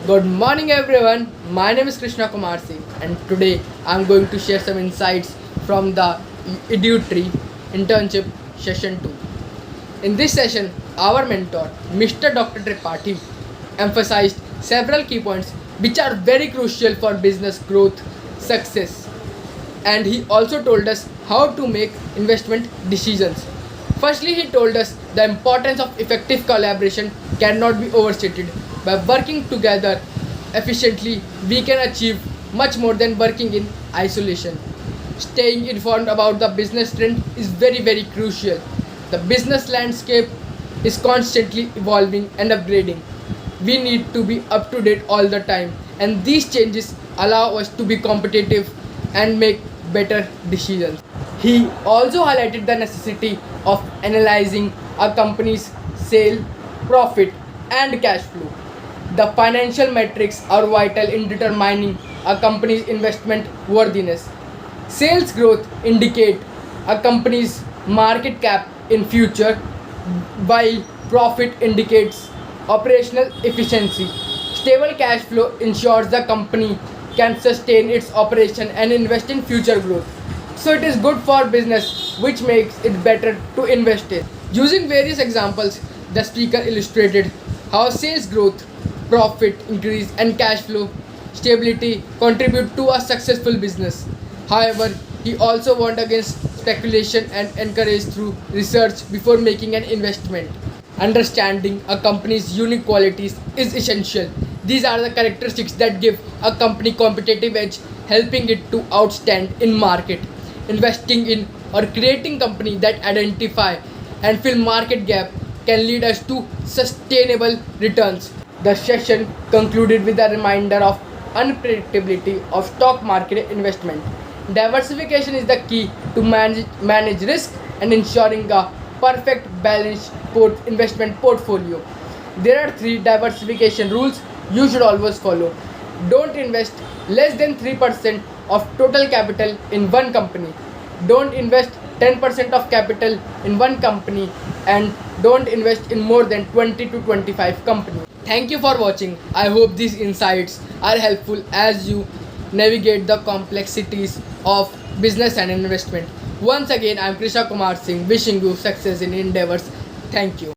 Good morning, everyone. My name is Krishna Kumar Singh, and today I'm going to share some insights from the EduTree internship session 2. In this session, our mentor, Mr. Dr. Tripathi, emphasized several key points which are very crucial for business growth success, and he also told us how to make investment decisions. Firstly, he told us the importance of effective collaboration cannot be overstated. By working together efficiently, we can achieve much more than working in isolation. Staying informed about the business trend is very crucial. The business landscape is constantly evolving and upgrading. We need to be up to date all the time, and these changes allow us to be competitive and make better decisions. He also highlighted the necessity of analyzing a company's sale, profit, and cash flow. The financial metrics are vital in determining a company's investment worthiness. Sales growth indicate a company's market cap in future, while profit indicates operational efficiency. Stable cash flow ensures the company can sustain its operation and invest in future growth. So it is good for business, which makes it better to invest in. Using various examples, the speaker illustrated how sales growth, profit increase, and cash flow stability contribute to a successful business. However, he also warned against speculation and encouraged through research before making an investment. Understanding a company's unique qualities is essential. These are the characteristics that give a company competitive edge, helping it to outstand in market. Investing in or creating company that identify and fill market gap can lead us to sustainable returns. The session concluded with a reminder of unpredictability of stock market investment. Diversification is the key to manage risk and ensuring a perfect balanced investment portfolio. There are three diversification rules you should always follow. Don't invest less than 3% of total capital in one company. Don't invest 10% of capital in one company, and don't invest in more than 20 to 25 companies. Thank you for watching. I hope these insights are helpful as you navigate the complexities of business and investment. Once again, I am Krishna Kumar Singh, wishing you success in endeavors. Thank you.